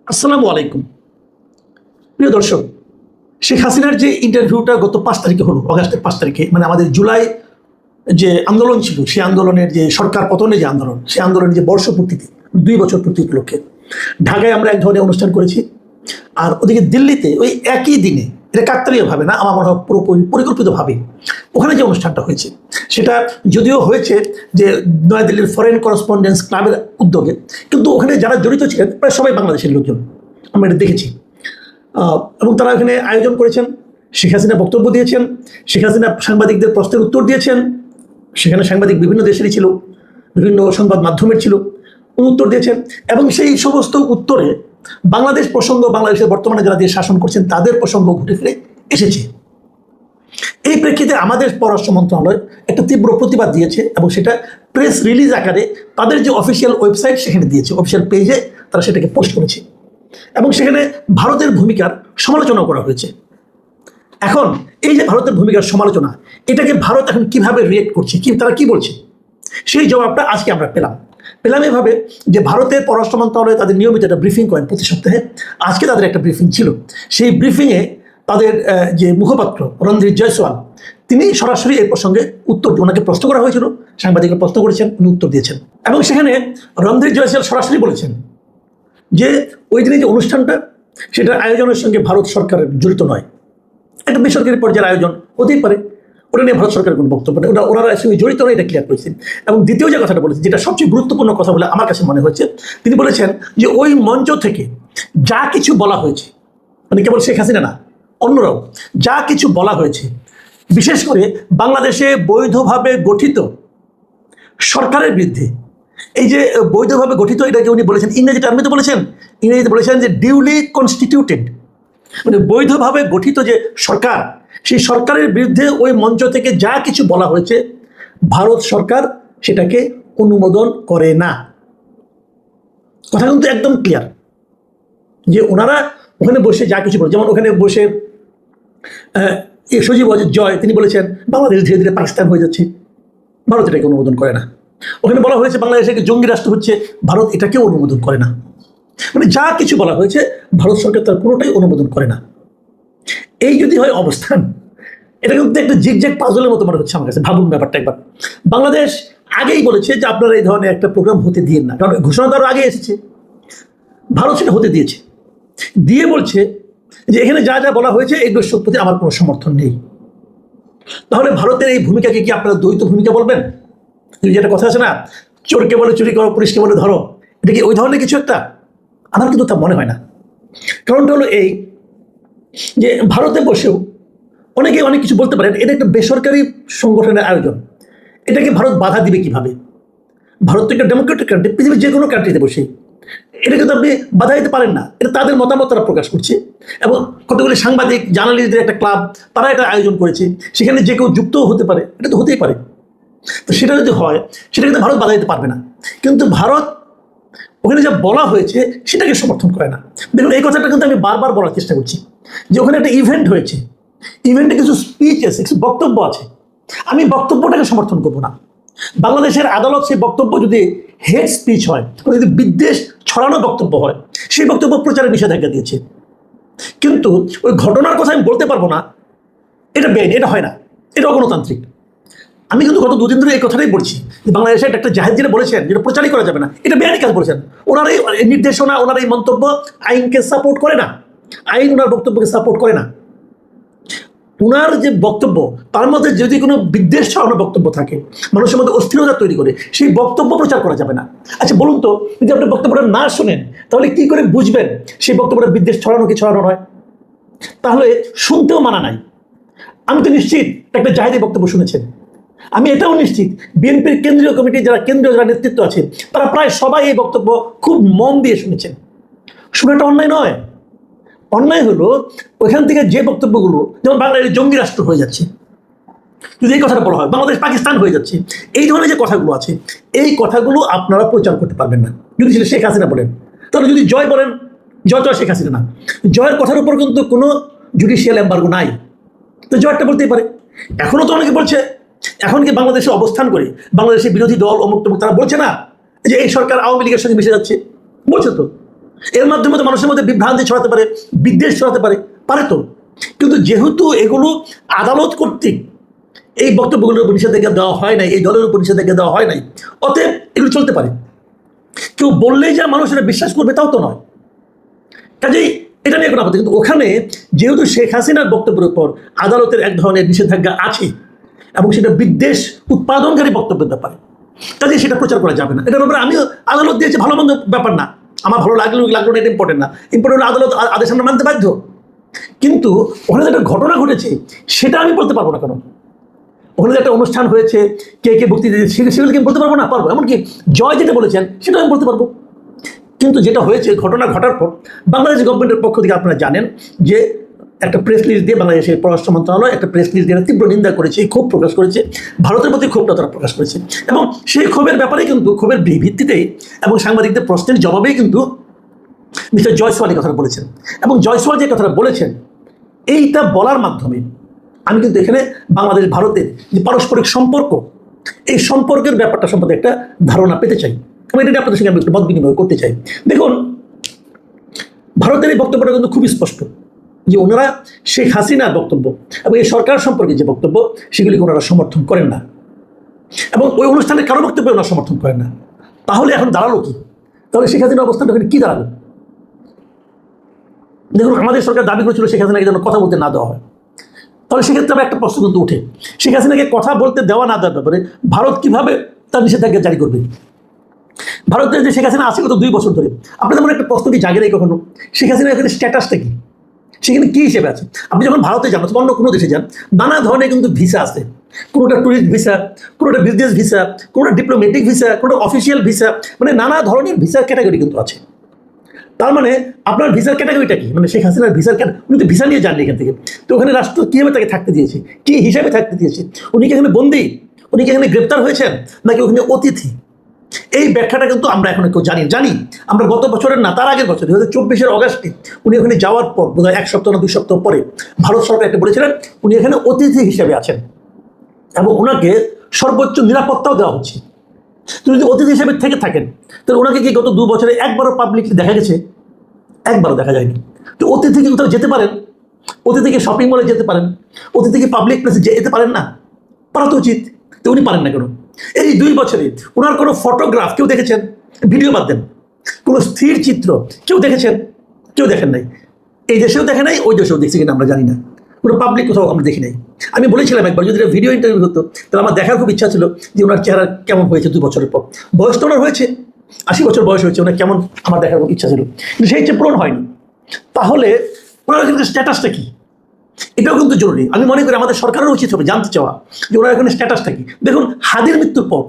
আসসালামু আলাইকুম। প্রিয় দর্শক, শেখ হাসিনার যে ইন্টারভিউটা গত 5 তারিখে হলো, অগাস্টের 5 তারিখে, মানে আমাদের জুলাই যে আন্দোলন ছিল, সেই আন্দোলনের যে সরকার পতনের যে আন্দোলন, সেই আন্দোলনের যে বর্ষপূর্তিতে 2 বছর পূর্তি উপলক্ষে ঢাকায় আমরা এক ধরনের অনুষ্ঠান করেছি। আর ওদিকে দিল্লিতে ওই একই দিনে, এটা কাকতালীয়ভাবে না, আমার মনে হয় পুরোপুরি পরিকল্পিতভাবে ওখানে যে অনুষ্ঠানটা হয়েছে, সেটা যদিও হয়েছে যে নয়াদিল্লির ফরেন করেসপন্ডেন্স ক্লাবের উদ্যোগে, কিন্তু ওখানে যারা জড়িত ছিলেন প্রায় সবাই বাংলাদেশের লোকজন, আমরা এটা দেখেছি। এবং তারা এখানে আয়োজন করেছেন, শেখ হাসিনা বক্তব্য দিয়েছেন, শেখ হাসিনা সাংবাদিকদের প্রশ্নের উত্তর দিয়েছেন। সেখানে সাংবাদিক বিভিন্ন দেশেরই ছিল, বিভিন্ন সংবাদ মাধ্যমের ছিল, উত্তর দিয়েছেন। এবং সেই সমস্ত উত্তরে বাংলাদেশ প্রসঙ্গ, বাংলাদেশের বর্তমানে যারা দিয়ে শাসন করছেন তাদের প্রসঙ্গ ঘুরে ফিরে এসেছে। এই প্রেক্ষিতে আমাদের পররাষ্ট্র মন্ত্রণালয় একটা তীব্র প্রতিবাদ দিয়েছে এবং সেটা প্রেস রিলিজ আকারে তাদের যে অফিসিয়াল ওয়েবসাইট সেখানে দিয়েছে, অফিসিয়াল পেজে তারা সেটাকে পোস্ট করেছে এবং সেখানে ভারতের ভূমিকার সমালোচনা করা হয়েছে। এখন এই যে ভারতের ভূমিকার সমালোচনা, এটাকে ভারত এখন কিভাবে রিয়েক্ট করছে, তারা কি বলছে, সেই জবাবটা আজকে আমরা পেলাম এভাবে যে ভারতের পররাষ্ট্র মন্ত্রণালয় তাদের নিয়মিত একটা ব্রিফিং করেন প্রতি সপ্তাহে। আজকে তাদের একটা ব্রিফিং ছিল, সেই ব্রিফিংয়ে তাদের যে মুখপাত্র রণধীর জয়সওয়াল, তিনি সরাসরি এই প্রসঙ্গে উত্তর, ওনাকে প্রশ্ন করা হয়েছিল, সাংবাদিকরা প্রশ্ন করেছেন, উনি উত্তর দিয়েছেন। এবং সেখানে রণধীর জয়সওয়াল সরাসরি বলেছেন যে ওই দিনে যে অনুষ্ঠানটা, সেটার আয়োজনের সঙ্গে ভারত সরকারের জড়িত নয়, একটা বেসরকারি পর্যায়ের আয়োজন হতেই পারে, ওটা নিয়ে ভারত সরকারের কোনো বক্তব্য নেই, ওনারা সঙ্গে জড়িত নয়, এটা ক্লিয়ার করেছেন। এবং দ্বিতীয় যে কথাটা বলেছেন, যেটা সবচেয়ে গুরুত্বপূর্ণ কথা বলে আমার কাছে মনে হয়েছে, তিনি বলেছেন যে ওই মঞ্চ থেকে যা কিছু বলা হয়েছে, মানে কেবল শেখ হাসিনা না, অন্যরাও যা কিছু বলা হয়েছে, বিশেষ করে বাংলাদেশে বৈধভাবে গঠিত সরকারের বিরুদ্ধে, এই যে বৈধভাবে গঠিত, এটাকে উনি বলেছেন ইংরেজি টার্মে, তো বলেছেন ইংরেজিতে বলেছেন যে ডিউলি কনস্টিটিউটেড, মানে বৈধভাবে গঠিত যে সরকার, সেই সরকারের বিরুদ্ধে ওই মঞ্চ থেকে যা কিছু বলা হয়েছে ভারত সরকার সেটাকে অনুমোদন করে না। কথা কিন্তু একদম ক্লিয়ার যে ওনারা ওখানে বসে যা কিছু বলে, যেমন ওখানে বসে সজীব ওয়াজেদ জয় তিনি বলেছেন বাংলাদেশ ধীরে ধীরে পাকিস্তান হয়ে যাচ্ছে, ভারত এটাকে অনুমোদন করে না। ওখানে বলা হয়েছে বাংলাদেশ একটা জঙ্গি রাষ্ট্র হচ্ছে, ভারত এটাকেও অনুমোদন করে না। মানে যা কিছু বলা হয়েছে ভারত সরকার তার কোনোটাই অনুমোদন করে না। এই যদি হয় অবস্থান, এটা কিন্তু একটা জিগজ্যাগ পাজলের মতো মনে হচ্ছে আমার কাছে। ভাবুন ব্যাপারটা একবার, বাংলাদেশ আগেই বলেছে যে আপনারা এই ধরনের একটা প্রোগ্রাম হতে দিন না, কারণ ঘোষণা তো আরও আগে এসেছে, ভারত সেটা হতে দিয়েছে, দিয়ে বলছে যে এখানে যা যা বলা হয়েছে এগুলোর প্রতি আমার কোনো সমর্থন নেই। তাহলে ভারতের এই ভূমিকাকে কি আপনারা দ্বৈত ভূমিকা বলবেন? যেটা কথা আছে না, চোরকে বলে চুরি করো, পুলিশকে বলে ধরো, এটা কি ওই ধরনের কিছু একটা? আমার কিন্তু তা মনে হয় না। কারণটা হলো এই যে ভারতে বসেও অনেকে অনেক কিছু বলতে পারেন, এটা একটা বেসরকারি সংগঠনের আয়োজন, এটাকে ভারত বাধা দিবে কিভাবে? ভারত তো একটা ডেমোক্রেটিক কান্ট্রি, পৃথিবীর যে কোনো কান্ট্রিতে বসে এটা কিন্তু আপনি বাধা দিতে পারেন না। এটা তাদের মতামত তারা প্রকাশ করছে, এবং কতগুলি সাংবাদিক জার্নালিস্টদের একটা ক্লাব, তারা এটা আয়োজন করেছে, সেখানে যে কেউ যুক্তও হতে পারে, এটা তো হতেই পারে। তো সেটা যদি হয়, সেটা কিন্তু ভারত বাধা দিতে পারবে না। কিন্তু ভারত ওখানে যা বলা হয়েছে সেটাকে সমর্থন করে না। দেখুন, এই কথাটা কিন্তু আমি বারবার বলার চেষ্টা করছি যে ওখানে একটা ইভেন্ট হয়েছে, ইভেন্টে কিছু স্পিচ আছে, কিছু বক্তব্য আছে, আমি বক্তব্যটাকে সমর্থন করবো না। বাংলাদেশের আদালত সেই বক্তব্য যদি হেড স্পিচ হয়, যদি বিদ্বেষ ছড়ানো বক্তব্য হয়, সেই বক্তব্য প্রচারে নিষেধাজ্ঞা দিয়েছে। কিন্তু ওই ঘটনার কথা আমি বলতে পারবো না, এটা বেআইন, এটা হয় না, এটা অগণতান্ত্রিক। আমি কিন্তু গত 2 দিন ধরে এই কথাটাই বলছি যে বাংলাদেশের একটা জাহেদ যেটা বলেছেন, যেটা প্রচারই করা যাবে না, এটা বেআইনি কাজ বলেছেন। ওনার এই নির্দেশনা, ওনার এই মন্তব্য আইনকে সাপোর্ট করে না, আইন ওনার বক্তব্যকে সাপোর্ট করে না। ওনার যে বক্তব্য, তার মধ্যে যদি কোনো বিদ্বেষ ছড়ানো বক্তব্য থাকে, মানুষের মধ্যে অস্থিরতা তৈরি করে, সেই বক্তব্য প্রচার করা যাবে না। আচ্ছা বলুন তো, যদি আপনি বক্তব্যটা না শোনেন তাহলে কি করে বুঝবেন সেই বক্তব্যটা বিদ্বেষ ছড়ানো কি ছড়ানো নয়? তাহলে শুনতেও মানা নাই। আমি তো নিশ্চিত একটা জাহেদি বক্তব্য শুনেছেন, আমি এটাও নিশ্চিত বিএনপির কেন্দ্রীয় কমিটি কেন্দ্রীয় যারা নেতৃত্ব আছে, তারা প্রায় সবাই এই বক্তব্য খুব মন দিয়ে শুনেছেন। শোনাটা অন্যায় নয়। অন্যায় হলো ওইখান থেকে যে বক্তব্যগুলো, যেমন বাংলাদেশ জঙ্গি রাষ্ট্র হয়ে যাচ্ছে, যদি এই কথাটা বলা হয়, বাংলাদেশ পাকিস্তান হয়ে যাচ্ছে, এই ধরনের যে কথাগুলো আছে, এই কথাগুলো আপনারা প্রচার করতে পারবেন না যদি সেটা শেখ হাসিনা বলেন। তাহলে যদি জয় বলেন, জয় তো শেখ হাসিনা না, জয়ের কথার উপর কিন্তু কোনো জুডিশিয়াল এম্বার্গো নাই, তো জয়টা বলতেই পারে। এখনও তো অনেকে বলছে, এখন কি বাংলাদেশে অবস্থান করে বাংলাদেশের বিরোধী দল অমুক তমুক তারা বলছে না যে এই সরকার আওয়ামী লীগের সঙ্গে মিশে যাচ্ছে, বলছে তো। এর মাধ্যমে তো মানুষের মধ্যে বিভ্রান্তি ছড়াতে পারে, বিদ্বেষ ছড়াতে পারে, পারে তো। কিন্তু যেহেতু এগুলো আদালত কর্তৃক এই বক্তব্যগুলোর উপর নিষেধাজ্ঞা দেওয়া হয় নাই, এই দলের উপর নিষেধাজ্ঞা দেওয়া হয় নাই, অতএব এগুলো চলতে পারে। কেউ বললেই যে মানুষ এটা বিশ্বাস করবে তাও তো নয়। কাজেই এটা নিয়ে কোনো আপত্তি, কিন্তু ওখানে যেহেতু শেখ হাসিনার বক্তব্যের উপর আদালতের এক ধরনের নিষেধাজ্ঞা আছে এবং সেটা বিদ্বেষ উৎপাদনকারী বক্তব্যের ব্যাপারে, কাজে সেটা প্রচার করা যাবে না। এটার ব্যাপারে আমিও আদালত দিয়েছি, ভালো মন্দ ব্যাপার না, আমার ভালো লাগলো লাগলো না, এটা ইম্পর্টেন্ট না। ইম্পর্টেন্ট হলো আদালত আদেশ আমরা মানতে বাধ্য। কিন্তু ওখানে যে একটা ঘটনা ঘটেছে সেটা আমি বলতে পারবো না কেন? ওখানে যে একটা অনুষ্ঠান হয়েছে, কে কে বক্তৃতা দিয়েছে, সেগুলো কি বলতে পারবো না? পারবো। এমনকি জয় যেটা বলেছেন সেটা আমি বলতে পারবো। কিন্তু যেটা হয়েছে, ঘটনা ঘটার পর বাংলাদেশ গভর্নমেন্টের পক্ষ থেকে আপনারা জানেন যে একটা প্রেস রিলিজ দিয়ে বাংলাদেশের পররাষ্ট্র মন্ত্রণালয় একটা প্রেস রিলিজ দিয়ে তীব্র নিন্দা করেছে, ক্ষোভ প্রকাশ করেছে, ভারতের প্রতি ক্ষোভটা তারা প্রকাশ করেছে। এবং সেই ক্ষোভের ব্যাপারে কিন্তু, ক্ষোভের ভিত্তিতেই এবং সাংবাদিকদের প্রশ্নের জবাবেই কিন্তু মিস্টার জয়সওয়াল এই কথাটা বলেছেন। এবং জয়সওয়াল যে কথাটা বলেছেন, এইটা বলার মাধ্যমে আমি কিন্তু এখানে বাংলাদেশ ভারতের যে পারস্পরিক সম্পর্ক, এই সম্পর্কের ব্যাপারটা সম্বন্ধে একটা ধারণা পেতে চাই। আমি এটা আপনাদের সঙ্গে আমি একটু মত বিনিময় করতে চাই। দেখুন, ভারতের এই বক্তব্যটা কিন্তু খুবই স্পষ্ট যে ওনারা শেখ হাসিনার বক্তব্য এবং এই সরকার সম্পর্কে যে বক্তব্য, সেগুলিকে ওনারা সমর্থন করেন না এবং ওই অনুষ্ঠানের কারো বক্তব্য ওনারা সমর্থন করেন না। তাহলে এখন দাঁড়ালো কি? তাহলে শেখ হাসিনার অবস্থানটা ওখানে কী দাঁড়ালো? দেখুন, আমাদের সরকার দাবি করেছিল শেখ হাসিনাকে যেন কথা বলতে না দেওয়া হয়। তাহলে সেক্ষেত্রে আবার একটা প্রশ্ন কিন্তু উঠে, শেখ হাসিনাকে কথা বলতে দেওয়া না দেওয়ার ব্যাপারে ভারত কীভাবে তার নিষেধাজ্ঞা জারি করবে? ভারতের যে শেখ হাসিনা আছে গত 2 বছর ধরে, আপনাদের মনে একটা প্রশ্ন কি জাগে নেই কখনো? শেখ হাসিনার এখানে স্ট্যাটাসটা কি, সেখানে কী হিসেবে আছে? আপনি যখন ভারতে যান অথবা অন্য কোনো দেশে যান, নানা ধরনের কিন্তু ভিসা আছে। কোনোটা ট্যুরিস্ট ভিসা, কোনোটা বিজনেস ভিসা, কোনোটা ডিপ্লোম্যাটিক ভিসা, কোনোটা অফিসিয়াল ভিসা, মানে নানা ধরনের ভিসার ক্যাটাগরি কিন্তু আছে। তার মানে আপনার ভিসার ক্যাটাগরিটা কি? মানে শেখ হাসিনার ভিসার উনি তো ভিসা নিয়ে যাননি এখান থেকে, তো ওখানে রাষ্ট্র কীভাবে তাকে থাকতে দিয়েছে, কী হিসাবে থাকতে দিয়েছে? উনি কি এখানে বন্দী, উনি কি এখানে গ্রেপ্তার হয়েছেন, নাকি ওখানে অতিথি? এই ব্যাখ্যাটা কিন্তু আমরা এখন কেউ জানি আমরা গত বছরের না, তার আগের বছর 2024 অগাস্টে উনি ওখানে যাওয়ার পর বোধহয় 1 সপ্তাহ না 2 সপ্তাহ পরে ভারত সরকার একটা বলেছিলেন উনি এখানে অতিথি হিসেবে আছেন এবং ওনাকে সর্বোচ্চ নিরাপত্তাও দেওয়া হচ্ছে। তো যদি অতিথি হিসেবে থেকে থাকেন, তাহলে ওনাকে কি গত 2 বছরে একবারও পাবলিকলি দেখা গেছে? একবারও দেখা যায়নি। তো অতিথি কি কোথাও যেতে পারেন? অতিথিকে শপিং মলে যেতে পারেন, অতিথিকে পাবলিক প্লেসে যেতে পারেন না? পারা তো উচিত। তো উনি পারেন না কেন? এই 2 বছরে ওনার কোনো ফটোগ্রাফ কেউ দেখেছেন? ভিডিও বাদ দেন, কোনো স্থির চিত্র কেউ দেখেছেন? কেউ দেখেন নাই। এই দেশেও দেখে নাই, ওই দেশেও দেখছি কিনা আমরা জানি না। কোনো পাবলিক কোথাও আমরা দেখি নাই। আমি বলেছিলাম একবার যদি ভিডিও ইন্টারভিউ হতো তাহলে আমার দেখার খুব ইচ্ছা ছিল যে ওনার চেহারা কেমন হয়েছে 2 বছরের পর। বয়স তো ওনার হয়েছে, 80 বছর বয়স হয়েছে, ওনার কেমন আমার দেখার খুব ইচ্ছা ছিল, কিন্তু সেই ইচ্ছে পূরণ হয়নি। তাহলে ওনার কিন্তু স্ট্যাটাসটা কী, এটাও কিন্তু জরুরি। আমি মনে করি আমাদের সরকারের উচিত হবে জানতে চাওয়া যে ওনার এখানে স্ট্যাটাসটা কি। দেখুন, হাদির মৃত্যুর পর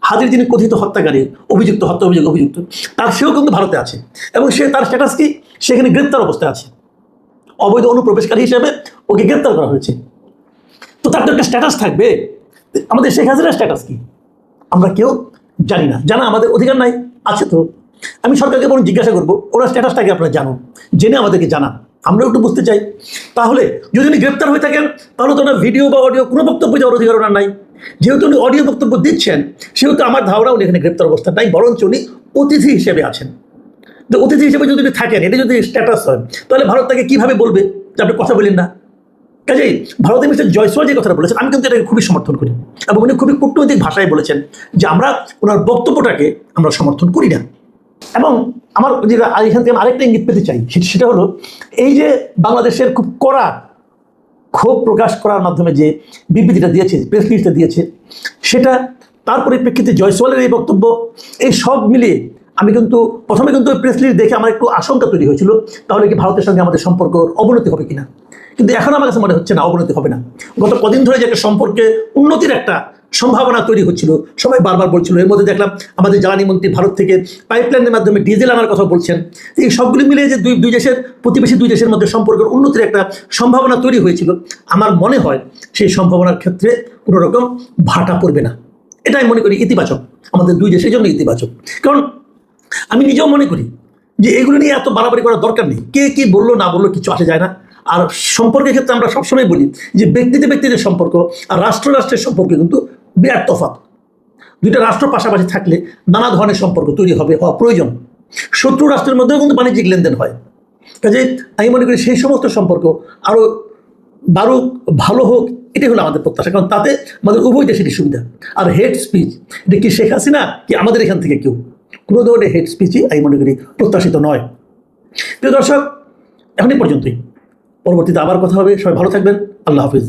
হাদির যিনি কথিত হত্যাকারী, হত্যা অভিযুক্ত, তার সেও কিন্তু ভারতে আছে এবং সে তার স্ট্যাটাস কি, সেখানে গ্রেপ্তার অবস্থায় আছে, অবৈধ অনুপ্রবেশকারী হিসেবে ওকে গ্রেপ্তার করা হয়েছে। তো তার তো একটা স্ট্যাটাস থাকবে। আমাদের শেখ হাসিনার স্ট্যাটাস কি আমরা কেউ জানি না, জানা আমাদের অধিকার নাই। আছে তো, আমি সরকারকে বরং জিজ্ঞাসা করবো ওনার স্ট্যাটাসটাকে আপনারা জানুন, জেনে আমাদেরকে জানান, আমরাও একটু বুঝতে চাই। তাহলে যদি উনি গ্রেপ্তার হয়ে থাকেন তাহলে তো ওনার ভিডিও বা অডিও কোনো বক্তব্য যাওয়ার অধিকার ওনার নাই। যেহেতু উনি অডিও বক্তব্য দিচ্ছেন, সেহেতু আমার ধারণা উনি এখানে গ্রেপ্তার অবস্থা নাই, বরঞ্চ উনি অতিথি হিসেবে আছেন। তো অতিথি হিসেবে যদি থাকেন, এটা যদি স্ট্যাটাস হয়, তাহলে ভারত তাকে কীভাবে বলবে যে আপনি কথা বলেন না? কাজেই ভারতের মিস্টার জয়সওয়াল যে কথাটা বলেছেন, আমি কিন্তু এটাকে খুবই সমর্থন করি এবং উনি খুবই কূটনৈতিক ভাষায় বলেছেন যে আমরা ওনার বক্তব্যটাকে আমরা সমর্থন করি না। এবং আমার যেটা এখান থেকে আরেকটা ইঙ্গিত পেতে চাই, সেটা হলো এই যে বাংলাদেশের খুব কড়া ক্ষোভ প্রকাশ করার মাধ্যমে যে বিবৃতিটা দিয়েছে, প্রেস রিলিজটা দিয়েছে, সেটা তার পরিপ্রেক্ষিতে জয়সওয়ালের এই বক্তব্য, এই সব মিলিয়ে আমি কিন্তু প্রথমে কিন্তু প্রেস রিলিজ দেখে আমার একটু আশঙ্কা তৈরি হয়েছিল, তাহলে কি ভারতের সঙ্গে আমাদের সম্পর্ক অবনতি হবে কিনা। কিন্তু এখন আমার কাছে মনে হচ্ছে না, অবনতি হবে না। গত কদিন ধরে যে একটা সম্পর্কে উন্নতির একটা সম্ভাবনা তৈরি হচ্ছিল, সবাই বারবার বলছিল। এর মধ্যে দেখলাম আমাদের জ্বালানি মন্ত্রী ভারত থেকে পাইপলাইনের মাধ্যমে ডিজেল আনার কথা বলছেন। এই সবগুলি মিলিয়ে যে দুই দেশের প্রতিবেশী 2 দেশের মধ্যে সম্পর্কের উন্নতির একটা সম্ভাবনা তৈরি হয়েছিল, আমার মনে হয় সেই সম্ভাবনার ক্ষেত্রে কোনো রকম ভাটা পড়বে না। এটা আমি মনে করি ইতিবাচক, আমাদের 2 দেশের জন্য ইতিবাচক। কারণ আমি নিজেও মনে করি যে এগুলো নিয়ে এত বাড়াবাড়ি করার দরকার নেই। কে কী বললো না বললো কিছু আসে যায় না। আর সম্পর্কের ক্ষেত্রে আমরা সবসময় বলি যে ব্যক্তিদের সম্পর্ক আর রাষ্ট্রের সম্পর্কে কিন্তু বিরাট তফাৎ। 2টা রাষ্ট্র পাশাপাশি থাকলে নানা ধরনের সম্পর্ক তৈরি হওয়া প্রয়োজন। শত্রু রাষ্ট্রের মধ্যেও কিন্তু বাণিজ্যিক লেনদেন হয়। কাজে আমি মনে করি সেই সমস্ত সম্পর্ক আরও বাড়ুক, ভালো হোক, এটাই হলো আমাদের প্রত্যাশা, কারণ তাতে আমাদের উভয় দেশেরই সুবিধা। আর হেড স্পিচ, এটা কি শেখ হাসিনা কি আমাদের এখান থেকে কেউ, কোনো ধরনের হেড স্পিচই আমি মনে করি প্রত্যাশিত নয়। প্রিয় দর্শক, এখনই পর্যন্তই, পরবর্তীতে আবার কথা হবে। সবাই ভালো থাকবেন। আল্লাহ হাফিজ।